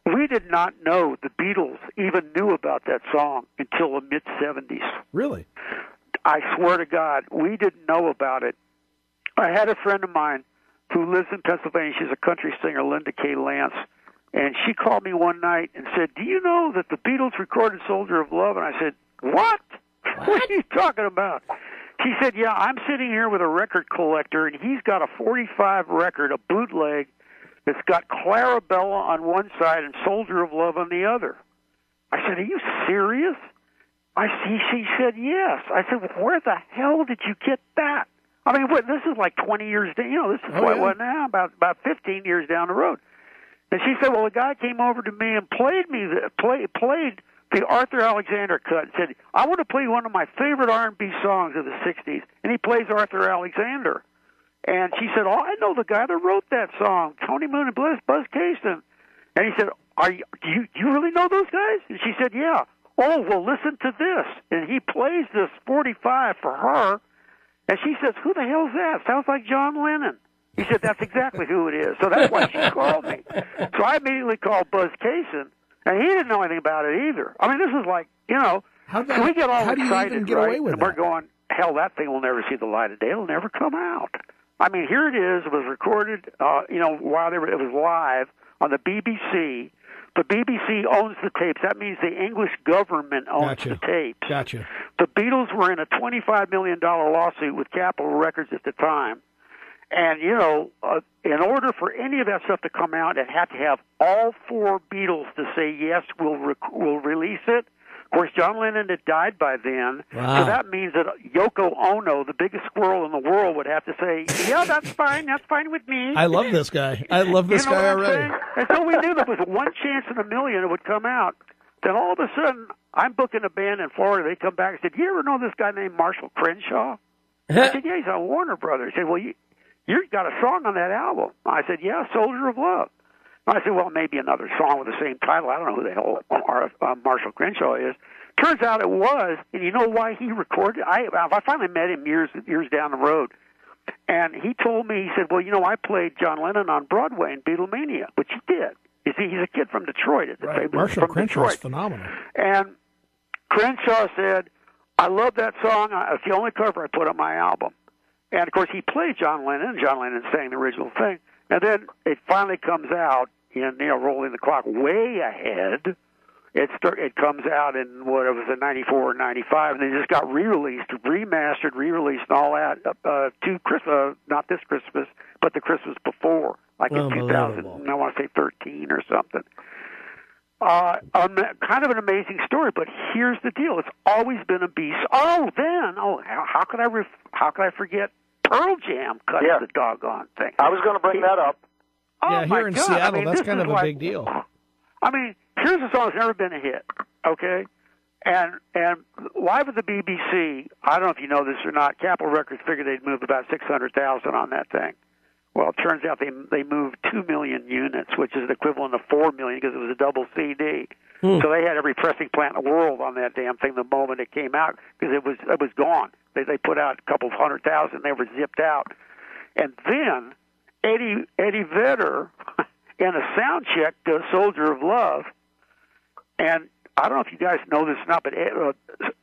we did not know the Beatles even knew about that song until the mid-'70s. Really? I swear to God, we didn't know about it. I had a friend of mine who lives in Pennsylvania. She's a country singer, Linda K. Lance. And she called me one night and said, do you know that the Beatles recorded Soldier of Love? And I said, what? What are you talking about? She said, yeah, I'm sitting here with a record collector, and he's got a 45 record, a bootleg, that's got Clarabella on one side and Soldier of Love on the other. I said, are you serious? She said, yes. I said, well, where the hell did you get that? I mean, this is like 20 years down. This is what now, about 15 years down the road. And she said, well, a guy came over to me and played the Arthur Alexander cut and said, I want to play one of my favorite R&B songs of the 60s. And he plays Arthur Alexander. And she said, oh, I know the guy that wrote that song, Tony Moon and Buzz Cason. And he said, do you really know those guys? And she said, yeah. Oh, well, listen to this. And he plays this 45 for her. And she says, who the hell's that? Sounds like John Lennon. He said, that's exactly who it is. So that's why she called me. So I immediately called Buzz Cason, and he didn't know anything about it either. I mean, this is like, so we get all excited, even get away with and we're going, hell, that thing will never see the light of day. It'll never come out. I mean, here it is. It was recorded, while it was live on the BBC. The BBC owns the tapes. That means the English government owns the tapes. Gotcha. The Beatles were in a $25 million lawsuit with Capitol Records at the time. And, in order for any of that stuff to come out, it had to have all 4 Beatles to say, yes, we'll release it. Of course, John Lennon had died by then. Wow. So that means that Yoko Ono, the biggest squirrel in the world, would have to say, yeah, that's fine with me. I love this guy. I love this guy already. And so we knew there was one chance in a million it would come out. Then all of a sudden, I'm booking a band in Florida. They come back and said, you ever know this guy named Marshall Crenshaw? I said, yeah, he's on Warner Brothers. He said, well, you've got a song on that album. I said, yeah, Soldier of Love. I said, well, maybe another song with the same title. I don't know who the hell Marshall Crenshaw is. Turns out it was, and you know why he recorded? I finally met him years down the road, and he told me, he said, well, I played John Lennon on Broadway in Beatlemania, which he did. You see, he's a kid from Detroit. Right. Marshall Crenshaw is phenomenal. And Crenshaw said, I love that song. It's the only cover I put on my album. And, of course, he played John Lennon. John Lennon sang the original thing. And then it finally comes out, in rolling the clock way ahead. It comes out in what it was in '94 or '95, and they just got re-released, remastered, re-released, and all that to Christmas, not this Christmas, but the Christmas before, like in 2000. I want to say 13 or something. Kind of an amazing story, but here's the deal: it's always been a beast. How could I forget Pearl Jam cutting the doggone thing? I was going to bring that up. Yeah, here in Seattle, that's kind of a big deal. I mean, here's a song that's never been a hit, okay? And live at the BBC, I don't know if you know this or not, Capitol Records figured they'd move about 600,000 on that thing. Well, it turns out they moved 2 million units, which is the equivalent of 4 million because it was a double CD. So they had every pressing plant in the world on that damn thing the moment it came out because it was gone. They put out a couple of 100,000, they were zipped out. And then Eddie Vedder in a sound check does Soldier of Love, and I don't know if you guys know this or not, but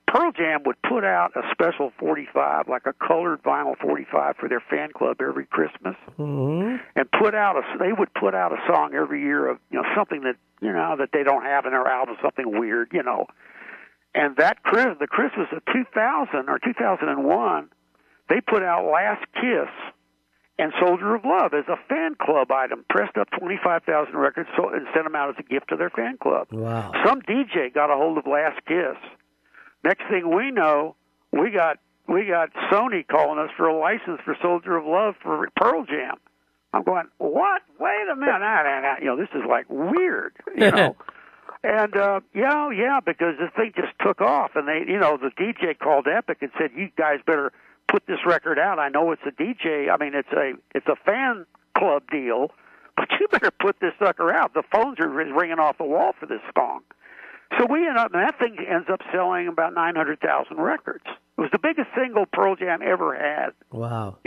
Pearl Jam would put out a special 45, like a colored vinyl 45 for their fan club every Christmas, and they would put out a song every year of something that that they don't have in their album, something weird, And the Christmas of 2000 or 2001, they put out Last Kiss and Soldier of Love as a fan club item, pressed up 25,000 records and sent them out as a gift to their fan club. Wow. Some DJ got a hold of Last Kiss. Next thing we know, we got Sony calling us for a license for Soldier of Love for Pearl Jam. I'm going, what? Wait a minute. This is like weird, And, because the thing just took off. And they, the DJ called Epic and said, you guys better put this record out. I know it's a DJ. I mean, it's a fan club deal, but you better put this sucker out. The phones are ringing off the wall for this song. So that thing ends up selling about 900,000 records. It was the biggest single Pearl Jam ever had. Wow.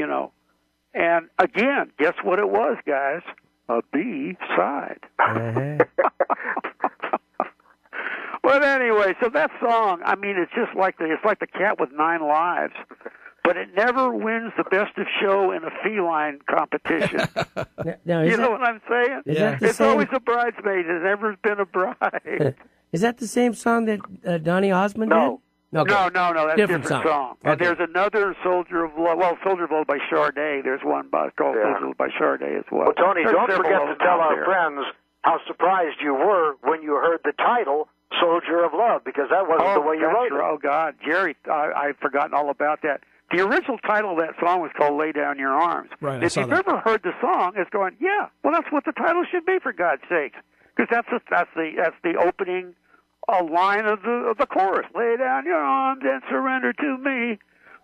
And again, guess what it was, guys? A B-side. But anyway, so that song, I mean, it's just like the cat with 9 lives. But it never wins the best of show in a feline competition. Now, you know what I'm saying? It's always a bridesmaid. It's never been a bride. Is that the same song that Donny Osmond did? No. Okay. No, that's a different song. Okay. And there's another Soldier of Love. Well, Soldier of Love by Sade. There's one called Soldier of Love by Sade as well. Well, Tony, don't forget to tell our friends how surprised you were when you heard the title, Soldier of Love, because that wasn't the way you wrote it. Oh, God. Jerry, I've forgotten all about that. The original title of that song was called Lay Down Your Arms. Right, if you've ever heard the song, it's going, that's what the title should be, for God's sake. Because that's the opening line of the chorus. Lay down your arms and surrender to me.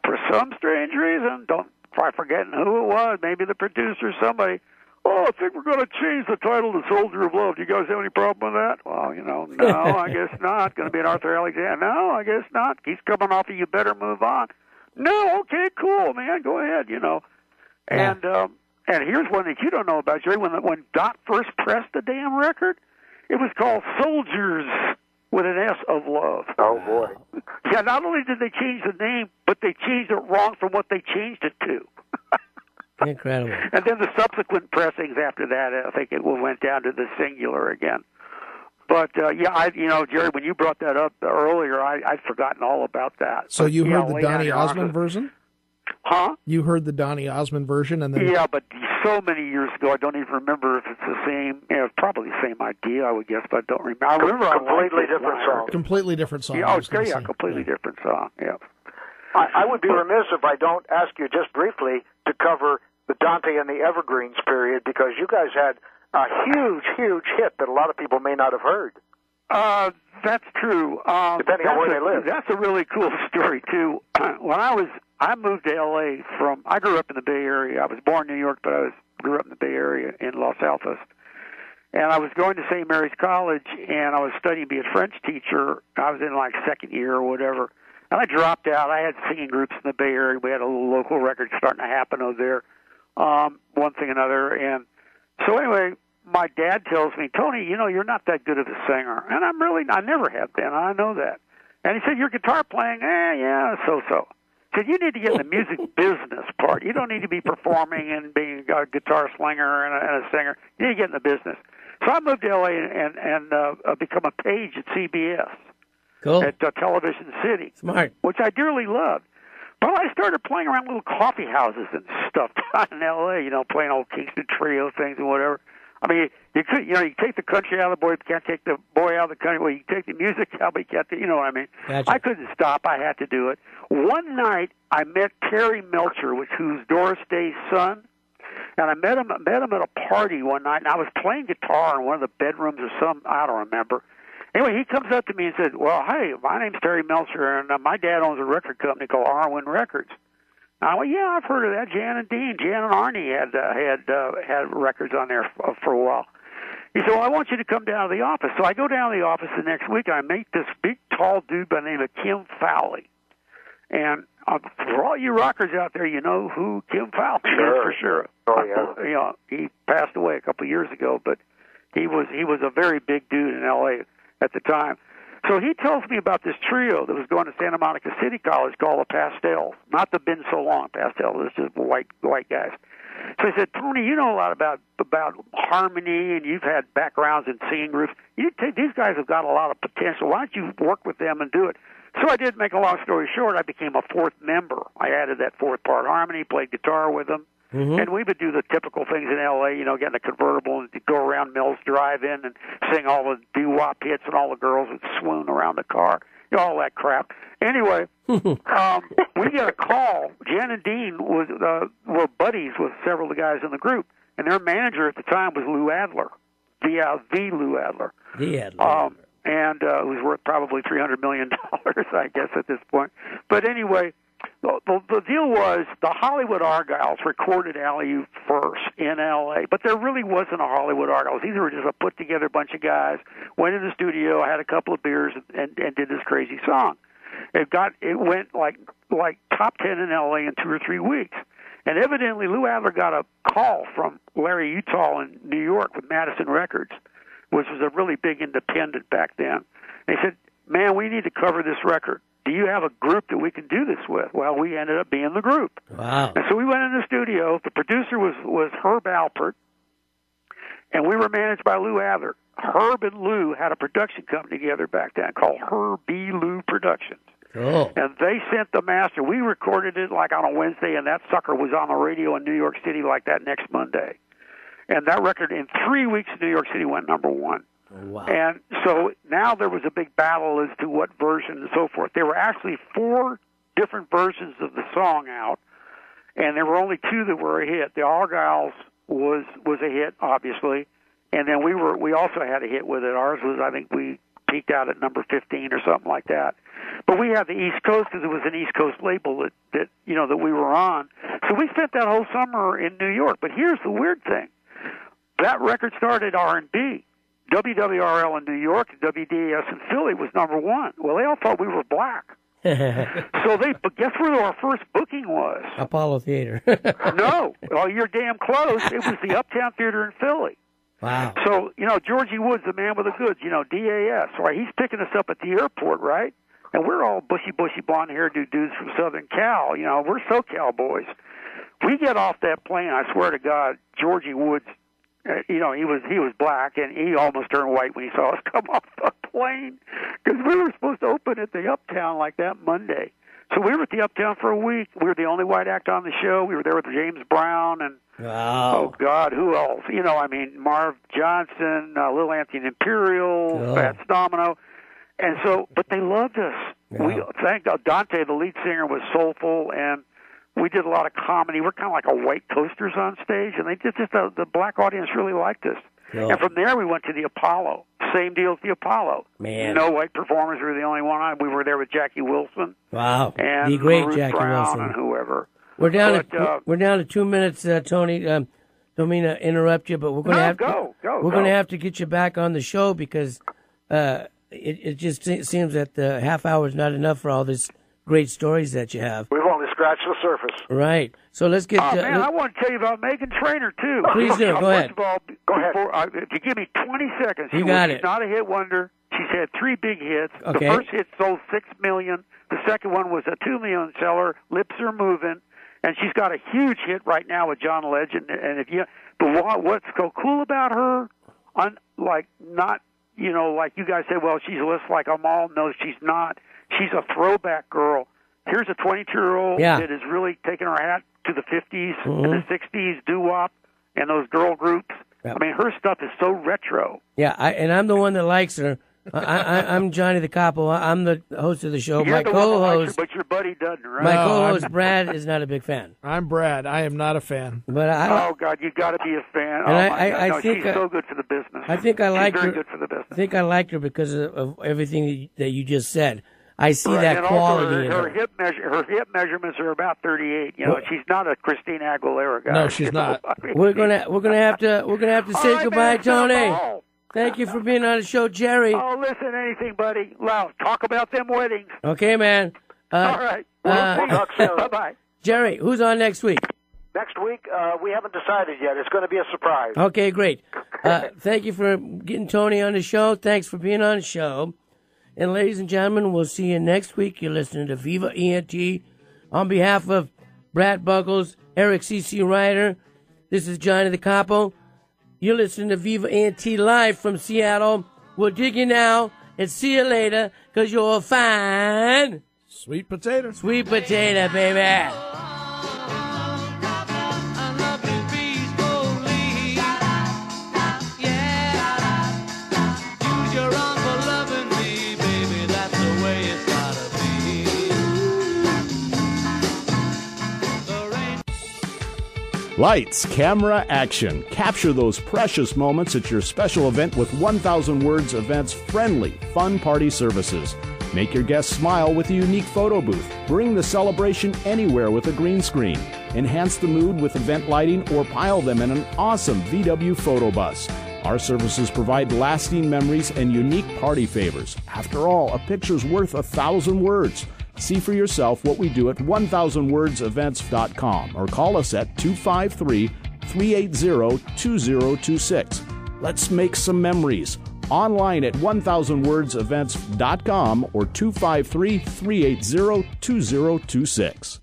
For some strange reason, don't try forgetting who it was, maybe the producer, somebody. Oh, I think we're going to change the title to Soldier of Love. Do you guys have any problem with that? Well, no, I guess not. Going to be an Arthur Alexander. No, I guess not. He's coming off of You Better Move On. No, okay, cool, man. Go ahead, And here's one that you don't know about, Jerry. When Dot first pressed the damn record, it was called Soldiers with an S of Love. Oh, boy. Yeah, not only did they change the name, but they changed it wrong from what they changed it to. Incredible. And then the subsequent pressings after that, I think it went down to the singular again. But, Jerry, when you brought that up earlier, I'd forgotten all about that. So you heard the Donny Osmond version? Huh? You heard the Donny Osmond version? And then yeah, but so many years ago, I don't even remember if it's the same. It's probably the same idea, I would guess, but I don't remember. I remember completely different song. Completely different song. Completely different song, yeah. I would be remiss if I don't ask you just briefly to cover the Dante and the Evergreens period, because you guys had a huge, huge hit that a lot of people may not have heard. That's true. Depending on where they live. That's a really cool story, too. When I moved to L.A. I grew up in the Bay Area. I was born in New York, but I grew up in the Bay Area in Los Altos. And I was going to St. Mary's College, and I was studying to be a French teacher. I was in, second year or whatever. And I dropped out. I had singing groups in the Bay Area. We had a little local record starting to happen over there, one thing another. And so anyway, my dad tells me, Tony, you're not that good of a singer. And I never have been. I know that. And he said, your guitar playing, so-so. He said, you need to get in the music business part. You don't need to be performing and being a guitar slinger and a singer. You need to get in the business. So I moved to L.A. and become a page at CBS. Cool. At Television City. Smart. Which I dearly loved. But I started playing around little coffee houses and stuff down in L.A., playing old Kingston Trio things and whatever. I mean, you take the country out of the boy, but you can't take the boy out of the country. Well, you can take the music out, but you can't, you know what I mean? Gotcha. I couldn't stop. I had to do it. One night, I met Terry Melcher, who's Doris Day's son. And I met him at a party one night, and I was playing guitar in one of the bedrooms or something. I don't remember. Anyway, he comes up to me and said, well, hey, my name's Terry Melcher, and my dad owns a record company called Arwen Records. And I went, yeah, I've heard of that. Jan and Dean. Jan and Arnie had records on there for a while. He said, well, I want you to come down to the office. So I go down to the office the next week, and I meet this big, tall dude by the name of Kim Fowley. And for all you rockers out there, you know who Kim Fowley is for sure. Oh, yeah. He passed away a couple of years ago, but he was a very big dude in L.A. at the time. So he tells me about this trio that was going to Santa Monica City College called the Pastels. Not the Been So Long Pastels. This is white guys. So he said, Tony, you know a lot about harmony, and you've had backgrounds in singing groups. These guys have got a lot of potential. Why don't you work with them and do it? So I did. Make a long story short, I became a fourth member. I added that fourth part harmony, played guitar with them. Mm-hmm. And we would do the typical things in L.A., get in a convertible and go around Mills Drive-In and sing all the doo-wop hits, and all the girls would swoon around the car, all that crap. Anyway, we got a call. Jan and Dean were buddies with several of the guys in the group, and their manager at the time was Lou Adler, the Lou Adler. The Adler. And it was worth probably $300 million, I guess, at this point. But anyway, the deal was the Hollywood Argyles recorded Alley first in L.A., but there really wasn't a Hollywood Argyles. These were just a put-together bunch of guys, went in the studio, had a couple of beers, and did this crazy song. It went like top 10 in L.A. in 2 or 3 weeks. And evidently Lou Adler got a call from Larry Utah in New York with Madison Records, which was a really big independent back then. They said, man, we need to cover this record. Do you have a group that we can do this with? Well, we ended up being the group. Wow. And so we went in the studio. The producer was Herb Alpert, and we were managed by Lou Adler. Herb and Lou had a production company together back then called Herb B. Lou Productions. Oh. And they sent the master. We recorded it like on a Wednesday, and that sucker was on the radio in New York City like that next Monday. And that record, in 3 weeks in New York City, went number one. Wow. And so now there was a big battle as to what version and so forth. There were actually 4 different versions of the song out, and there were only 2 that were a hit. The Argyles was a hit, obviously, and then we also had a hit with it. Ours was, I think we peaked out at number 15 or something like that. But we had the East Coast because it was an East Coast label that we were on. So we spent that whole summer in New York. But here's the weird thing. That record started R&B. WWRL in New York and WDAS in Philly was number 1. Well, they all thought we were black. So guess where our first booking was? Apollo Theater. No. Well, you're damn close. It was the Uptown Theater in Philly. Wow. So, Georgie Woods, the man with the goods, DAS, right? He's picking us up at the airport, right? And we're all bushy, blonde-haired dudes from Southern Cal. We're SoCal boys. We get off that plane, I swear to God, Georgie Woods, he was black, and he almost turned white when he saw us come off the plane, because we were supposed to open at the Uptown like that Monday. So we were at the Uptown for a week. We were the only white act on the show. We were there with James Brown and, oh, God, who else? Marv Johnson, Lil Anthony Imperial, Fats Domino. And so, but they loved us. Yeah. Thank God, Dante, the lead singer, was soulful, and we did a lot of comedy. We're kind of like a white coasters on stage, and the black audience really liked us. Yeah. And from there, we went to the Apollo. Same deal as the Apollo. Man. No white performers. We were the only one. We were there with Jackie Wilson. Wow. And the great Ruth Jackie Brown Wilson. And whoever. We're down to 2 minutes, Tony. Don't mean to interrupt you, but we're going to have to get you back on the show because it just seems that the half hour is not enough for all these great stories that you have. We've only scratched the surface. Right. So let's get... I want to tell you about Meghan Trainor, too. Please do. Go ahead. First of all, go ahead. If you give me 20 seconds, she's not a hit wonder. She's had 3 big hits. Okay. The first hit sold 6 million. The second one was a 2 million seller, Lips Are Moving. And she's got a huge hit right now with John Legend. And what's so cool about her, like not, like you guys say, well, she's just like them all. No, she's not. She's a throwback girl. Here's a 22-year-old that is really taking her hat to the 50s and the 60s, doo-wop, and those girl groups. Yep. I mean, her stuff is so retro. Yeah, and I'm the one that likes her. I'm Johnny the Capo. I'm the host of the show. You're my co-host, but your buddy doesn't, right? My co-host Brad is not a big fan. I'm Brad. I am not a fan. But oh God, you got to be a fan. And I think she's so good for the business. I think I like her. Very good for the business. I think I liked her because of everything that you just said. I see that and quality. Also her hip measurements are about 38. She's not a Christina Aguilera guy. No, she's not. We're gonna have to say goodbye, Tony. Thank you for being on the show, Jerry. Oh, listen, anything, buddy. Loud. Talk about them weddings. Okay, man. All right. We'll talk soon. Bye-bye. Jerry, who's on next week? Next week, we haven't decided yet. It's going to be a surprise. Okay, great. Thank you for getting Tony on the show. Thanks for being on the show. And ladies and gentlemen, we'll see you next week. You're listening to Viva ENT. On behalf of Brad Buckles, Eric C.C. Ryder, this is Johnny the Capo. You're listening to Viva ENT live from Seattle. We'll dig you now and see you later because you're fine. Sweet potato. Sweet potato, baby. Lights, camera, action. Capture those precious moments at your special event with 1,000 Words Events friendly, fun party services. Make your guests smile with a unique photo booth. Bring the celebration anywhere with a green screen. Enhance the mood with event lighting or pile them in an awesome VW photo bus. Our services provide lasting memories and unique party favors. After all, a picture's worth 1,000 words. See for yourself what we do at 1000wordsevents.com or call us at 253-380-2026. Let's make some memories. Online at 1000wordsevents.com or 253-380-2026.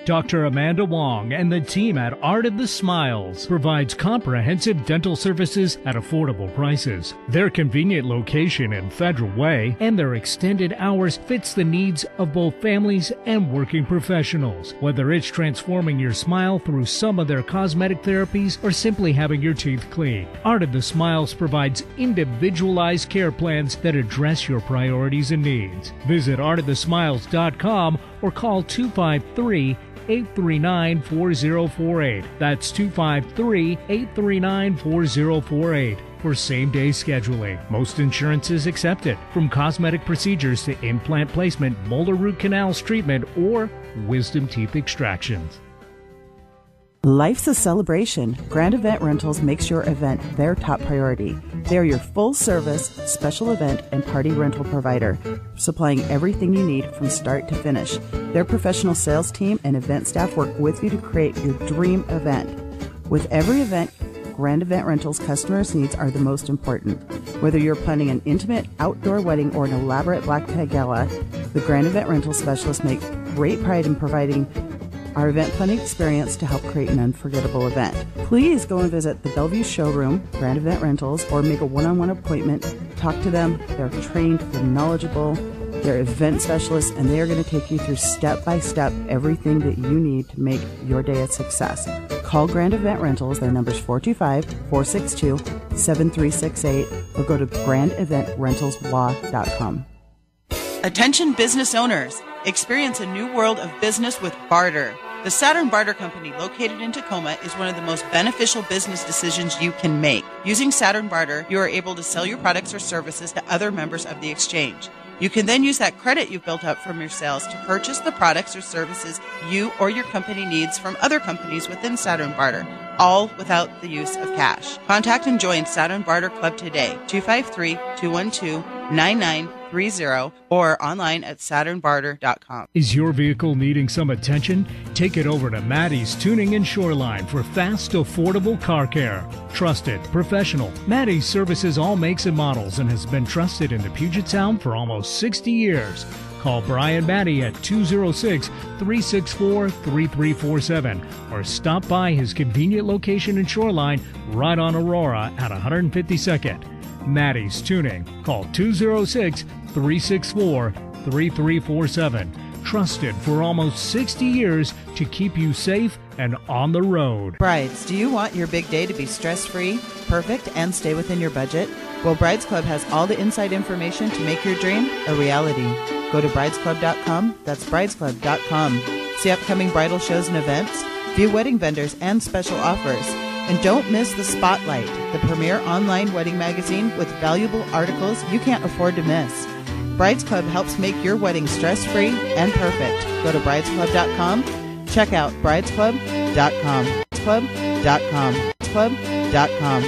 Dr. Amanda Wong and the team at Art of the Smiles provides comprehensive dental services at affordable prices. Their convenient location in Federal Way and their extended hours fits the needs of both families and working professionals. Whether it's transforming your smile through some of their cosmetic therapies or simply having your teeth cleaned, Art of the Smiles provides individualized care plans that address your priorities and needs. Visit artofthesmiles.com or call 253-839-4048. That's 253-839-4048 for same-day scheduling. Most insurance is accepted, from cosmetic procedures to implant placement, molar root canals treatment, or wisdom teeth extractions. Life's a celebration. Grand Event Rentals makes your event their top priority. They are your full-service, special event, and party rental provider, supplying everything you need from start to finish. Their professional sales team and event staff work with you to create your dream event. With every event, Grand Event Rentals customers' needs are the most important. Whether you're planning an intimate outdoor wedding or an elaborate black tie gala, the Grand Event Rental specialists make great pride in providing our event planning experience to help create an unforgettable event. Please go and visit the Bellevue showroom, Grand Event Rentals, or make a one-on-one appointment. Talk to them. They're trained, they're knowledgeable, they're event specialists, and they are going to take you through step-by-step everything that you need to make your day a success. Call Grand Event Rentals. Their number is 425-462-7368, or go to grandeventrentalslaw.com. Attention business owners. Experience a new world of business with barter. The Saturn Barter Company, located in Tacoma, is one of the most beneficial business decisions you can make. Using Saturn Barter, you are able to sell your products or services to other members of the exchange. You can then use that credit you've built up from your sales to purchase the products or services you or your company needs from other companies within Saturn Barter, all without the use of cash. Contact and join Saturn Barter Club today, 253-212-9930, or online at SaturnBarter.com. Is your vehicle needing some attention? Take it over to Maddie's Tuning and Shoreline for fast, affordable car care. Trusted, professional. Maddie's services all makes and models and has been trusted in the Puget Sound for almost 60 years. Call Brian Maddie at 206-364-3347 or stop by his convenient location in Shoreline right on Aurora at 152nd. Maddie's Tuning. Call 206-364-3347. Trusted for almost 60 years to keep you safe and on the road. Brides, do you want your big day to be stress-free, perfect, and stay within your budget? Well, Brides Club has all the inside information to make your dream a reality. Go to bridesclub.com. That's bridesclub.com. See upcoming bridal shows and events, view wedding vendors and special offers. And don't miss The Spotlight, the premier online wedding magazine with valuable articles you can't afford to miss. Brides Club helps make your wedding stress-free and perfect. Go to bridesclub.com. Check out bridesclub.com. Club.com. Club.com.